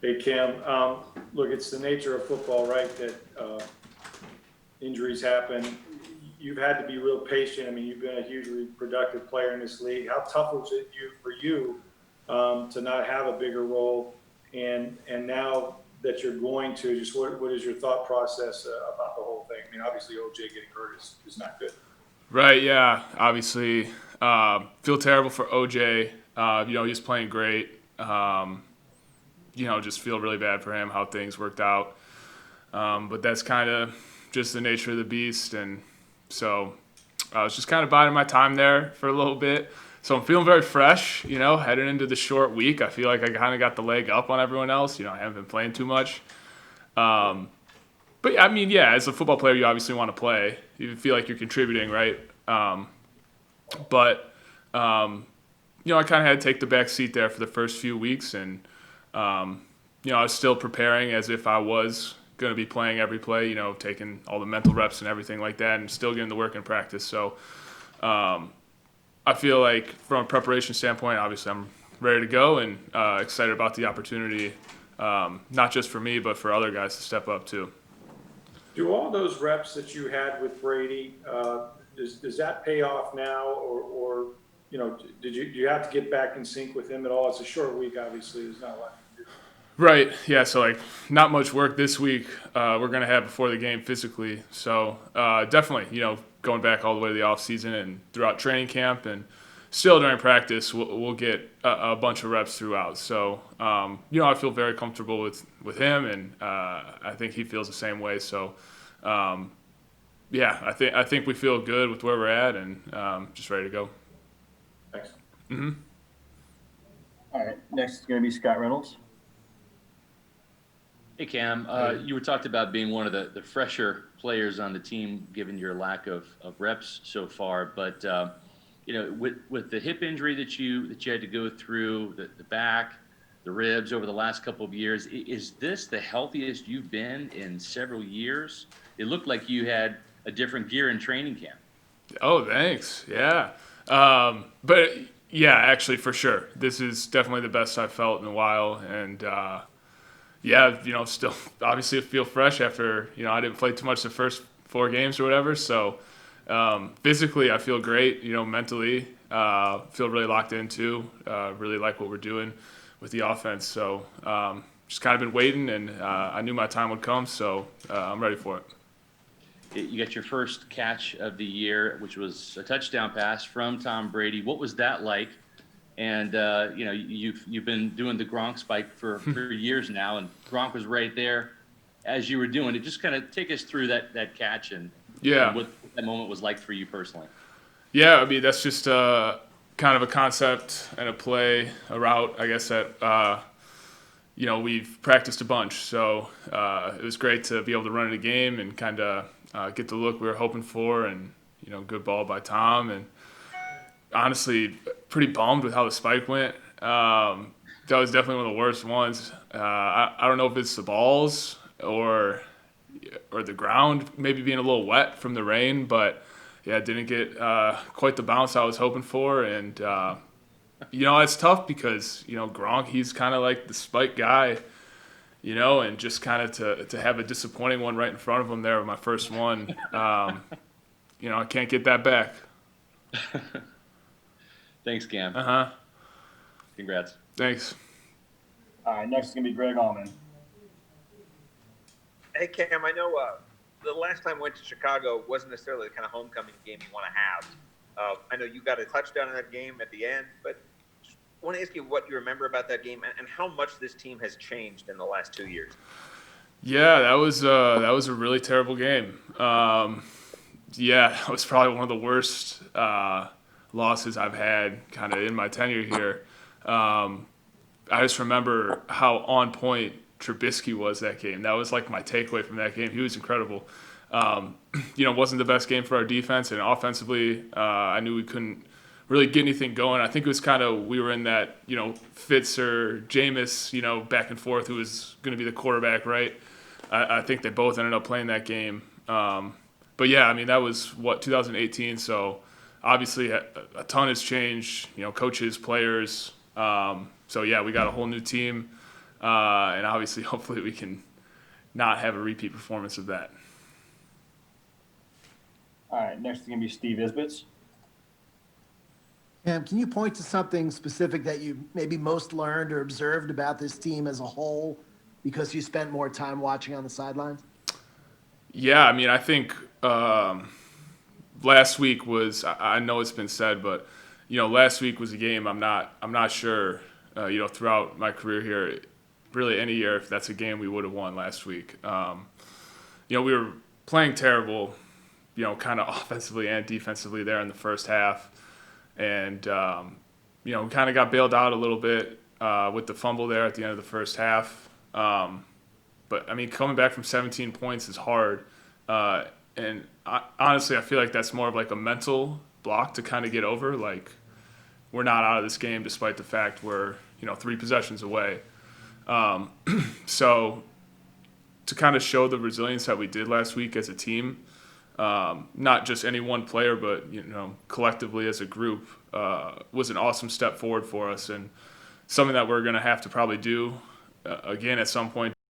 Hey, Cam. Look, it's the nature of football, right, that injuries happen. You've had to be real patient. I mean, you've been a hugely productive player in this league. How tough was it for you to not have a bigger role? And now that you're going to, just what is your thought process about the whole thing? I mean, obviously, OJ getting hurt is not good. Right, yeah. Obviously, feel terrible for OJ. He's playing great. Just feel really bad for him how things worked out. But that's kind of just the nature of the beast. And so I was just kind of biding my time there for a little bit. So I'm feeling very fresh, heading into the short week. I feel like I kind of got the leg up on everyone else. I haven't been playing too much. But I mean, yeah, as a football player, you obviously want to play. You feel like you're contributing, right? But I kind of had to take the back seat there for the first few weeks, and I was still preparing as if I was going to be playing every play. Taking all the mental reps and everything like that, and still getting the work in practice. So I feel like from a preparation standpoint, obviously I'm ready to go and excited about the opportunity, not just for me, but for other guys to step up too. Do all those reps that you had with Brady, does that pay off now, or do you have to get back in sync with him at all? It's a short week, obviously. There's not a lot to do. Right. Yeah. So like, not much work this week. We're gonna have before the game physically. So definitely, going back all the way to the off season and throughout training camp, and still during practice, we'll get a bunch of reps throughout. So I feel very comfortable with him, and I think he feels the same way. So I think we feel good with where we're at, and just ready to go. Thanks. Mm-hmm. All right. Next is going to be Scott Reynolds. Hey, Cam. You were talked about being one of the fresher players on the team, given your lack of reps so far. But with the hip injury that you had to go through, the back, the ribs over the last couple of years, is this the healthiest you've been in several years? It looked like you had a different gear in training camp. Oh, thanks. Yeah. But yeah, actually, for sure, this is definitely the best I've felt in a while, and still obviously feel fresh after I didn't play too much the first 4 games or whatever. So physically, I feel great. Mentally, feel really locked into. Really like what we're doing with the offense. So just kind of been waiting, and I knew my time would come. So I'm ready for it. You got your first catch of the year, which was a touchdown pass from Tom Brady. What was that like? And you've been doing the Gronk spike for years now, and Gronk was right there as you were doing it. Just kind of take us through that catch and what that moment was like for you personally. Yeah, I mean that's just kind of a concept and a play, a route, I guess that we've practiced a bunch. So it was great to be able to run in a game and kind of get the look we were hoping for, and good ball by Tom, and honestly pretty bummed with how the spike went. That was definitely one of the worst ones. I don't know if it's the balls or the ground maybe being a little wet from the rain, but yeah, didn't get quite the bounce I was hoping for, and it's tough because Gronk, he's kind of like the spike guy, and just kind of to have a disappointing one right in front of him there with my first one, I can't get that back. Thanks, Cam. Uh-huh. Congrats. Thanks. All right, next is going to be Greg Allman. Hey, Cam, I know the last time I went to Chicago wasn't necessarily the kind of homecoming game you want to have. I know you got a touchdown in that game at the end, but just want to ask you what you remember about that game and how much this team has changed in the last 2 years. Yeah, that was a really terrible game. That was probably one of the worst losses I've had kind of in my tenure here. I just remember how on point Trubisky was that game. That was like my takeaway from that game. He was incredible. Wasn't the best game for our defense, and offensively, I knew we couldn't really get anything going. I think it was we were in that, Fitz or Jameis, back and forth, who was going to be the quarterback, right? I think they both ended up playing that game. But yeah, I mean, that was 2018. So obviously a ton has changed, coaches, players. So yeah, we got a whole new team. and obviously, hopefully, we can not have a repeat performance of that. All right, next is going to be Steve Isbitz. Cam, can you point to something specific that you maybe most learned or observed about this team as a whole because you spent more time watching on the sidelines? Yeah, I mean, I think last week was. I know it's been said, but last week was a game. I'm not sure. Throughout my career here, really any year, if that's a game we would have won last week. We were playing terrible, kind of offensively and defensively there in the first half. And, we kind of got bailed out a little bit with the fumble there at the end of the first half. But, I mean, coming back from 17 points is hard. And honestly, I feel like that's more of like a mental block to kind of get over. Like, we're not out of this game despite the fact we're, 3 possessions away. So to kind of show the resilience that we did last week as a team, not just any one player, but collectively as a group, was an awesome step forward for us, and something that we're going to have to probably do again at some point